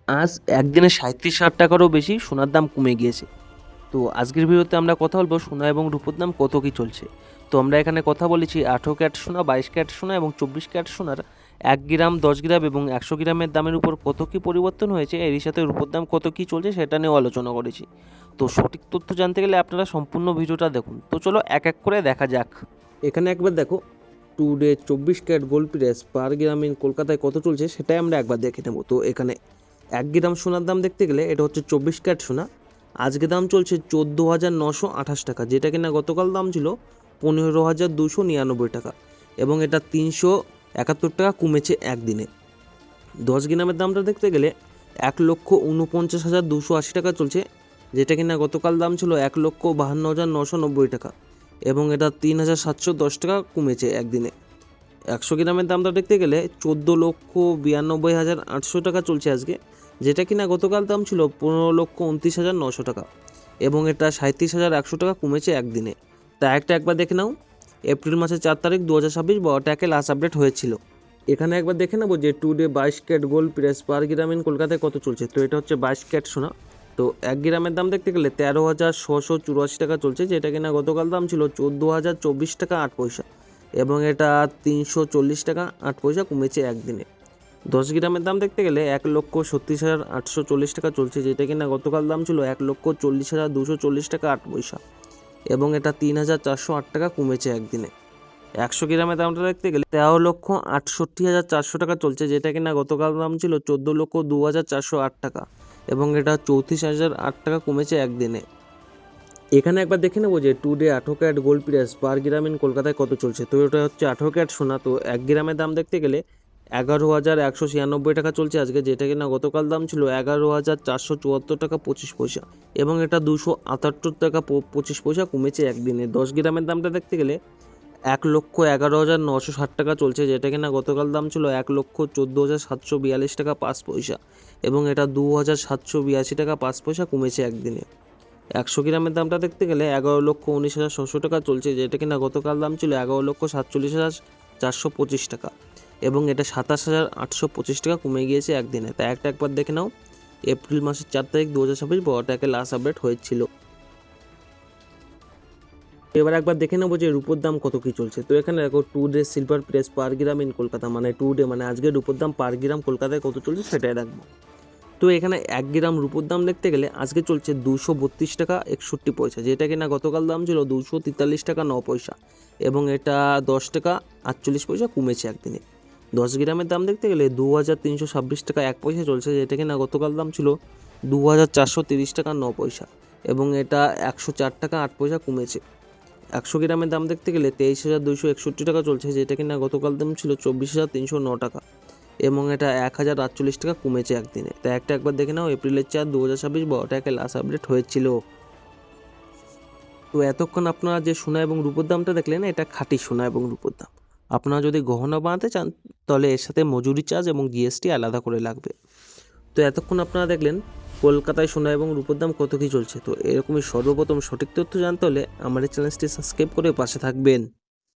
আজ একদিনে ৩৭,০০০ টাকারও বেশি সোনার দাম কমে গিয়েছে। তো আজকের ভিডিওতে আমরা কথা বলবো সোনা এবং রূপোর দাম কত কী চলছে। তো আমরা এখানে কথা বলেছি ১৮ ক্যারেট সোনা, ২২ ক্যারেট সোনা এবং ২৪ ক্যারেট সোনার ১ গ্রাম, ১০ গ্রাম এবং ১০০ গ্রামের দামের উপর কত কী পরিবর্তন হয়েছে, এরই সাথে রূপোর দাম কত কী চলছে সেটা নিয়েও আলোচনা করেছি। তো সঠিক তথ্য জানতে গেলে আপনারা সম্পূর্ণ ভিডিওটা দেখুন। তো চলো এক এক করে দেখা যাক। এখানে একবার দেখো today ২৪ carat gold price per gram in কলকাতায় কত চলছে সেটাই আমরা একবার দেখে নেব। তো এখানে ১ গ্রাম সোনার দাম দেখতে গেলে এটা হচ্ছে ২৪ ক্যারেট সোনা, আজকে দাম চলছে ১৪,৯২৮ টাকা, যেটা কিনা গতকাল দাম ছিল ১৫,২৯৯ টাকা এবং এটা ৩৭১ টাকা কমেছে একদিনে। ১০ গ্রামের দামটা দেখতে গেলে ১,৪৯,২৮০ টাকা চলছে, যেটা কিনা গতকাল দাম ছিল ১,৫২,৯৯০ টাকা এবং এটা ৩,৭১০ টাকা কমেছে একদিনে। ১০০ গ্রামের দামটা দেখতে গেলে ১৪,৯২,৮০০ টাকা চলছে আজকে, যেটা কিনা গতকাল দাম ছিল ১৫,২৯,৯০০ টাকা এবং এটা ৩৭,১০০ টাকা কমেছে একদিনে। তা একবার দেখে নাও এপ্রিল মাসের ৪ তারিখ ২০২৬ 12টাকে লাস্ট আপডেট হয়েছিল। এখানে একবার দেখে নেবো যে today ২২ carat gold price per gram in কলকাতায় কত চলছে। তো এটা হচ্ছে ২২ ক্যারেট সোনা। তো ১ গ্রামের দাম দেখতে গেলে ১৩,৬৮৪ টাকা চলছে, যেটা কিনা গতকাল দাম ছিল ১৪,০২৪ টাকা ৮ পয়সা এবং এটা ৩৪০ টাকা ৮ পয়সা কমেছে একদিনে। ১০ গ্রামের দাম দেখতে গেলে ১,৩৬,৮৪০ টাকা চলছে, যেটা কিনা গতকাল দাম ছিল ১,৪০,২৪০ টাকা ৮ পয়সা এবং এটা ৩,৪০৮ টাকা কমেছে একদিনে। ১০০ গ্রামের দামটা দেখতে গেলে ১৩,৬৮,৪০০ টাকা চলছে, যেটা কিনা গতকাল দাম ছিল ১৪,০২,৪০৮ টাকা এবং এটা ৩৪,০০৮ টাকা কমেছে একদিনে। এখানে একবার দেখে নেবো যে today ১৮ carat gold price per gram in কলকাতায় কত চলছে। তো এটা হচ্ছে ১৮ ক্যারেট সোনা। তো ১ গ্রামের দাম দেখতে গেলে ১১,১৯৬ টাকা চলছে আজকে, যেটা কিনা গতকাল দাম ছিল ১১,৪৭৪ টাকা ২৫ পয়সা এবং এটা ২৭৮ টাকা ২৫ পয়সা কমেছে একদিনে। ১০ গ্রামের দামটা দেখতে গেলে ১,১১,৯৬০ টাকা চলছে, যেটা কিনা গতকাল দাম ছিল ১,১৪,৭৪২ টাকা ৫ পয়সা এবং এটা ২,৭৮২ টাকা ৫ পয়সা কমেছে একদিনে। ১০০ গ্রামের দামটা দেখতে গেলে ১১,১৯,৬০০ টাকা চলছে, যেটা কিনা গতকাল দাম ছিল ১১,৪৭,৪২৫ টাকা এবং এটা ২৭,৮২৫ টাকা কমে গিয়েছে একদিনে। তাই একবার দেখে নাও এপ্রিল মাসের ৪ তারিখ ২০২৬ 12টাকে লাস্ট আপডেট হয়েছিল। এবার একবার দেখে নেবো যে রূপোর দাম কত কী চলছে। তো এখানে দেখো today silver price per gram in Kolkata, মানে টুডে মানে আজকে রূপোর দাম পার গ্রাম কলকাতায় কত চলছে সেটাই রাখবো। তো এখানে ১ গ্রাম রূপোর দাম দেখতে গেলে আজকে চলছে ২৩২ টাকা ৬১ পয়সা, যেটা কিনা গতকাল দাম ছিল ২৪৩ টাকা ৯ পয়সা এবং এটা ১০ টাকা ৪৮ পয়সা কমেছে একদিনে। ১০ গ্রামের দাম দেখতে গেলে ২,৩২৬ টাকা ১ পয়সা চলছে, যেটা কিনা গতকাল দাম ছিল ২,৪৩০ টাকা ৯ পয়সা এবং এটা ১০৪ টাকা ৮ পয়সা কমেছে। ১০০ গ্রামের দাম দেখতে গেলে ২৩,২৬১ টাকা চলছে, যেটা কিনা গতকাল দাম ছিল ২৪,৩০৯ টাকা এবং এটা ১,০৪৮ টাকা কমেছে একদিনে। তাই একবার দেখে নাও এপ্রিলের ৪ ২০২৬ 12টাকে লাস্ট আপডেট হয়েছিল। তো এতক্ষণ আপনারা যে সোনা এবং রূপোর দামটা দেখলেন, এটা খাঁটি সোনা এবং রূপোর দাম। আপনারা যদি গহনা বানাতে চান তাহলে এর সাথে মজুরি চার্জ এবং জিএসটি আলাদা করে লাগবে। তো এতক্ষণ আপনারা দেখলেন কলকাতায় সোনা এবং রূপোর দাম কত কী চলছে। তো এরকমই সর্বপ্রথম সঠিক তথ্য জানতে হলে আমার এই চ্যানেলটি সাবস্ক্রাইব করে পাশে থাকবেন।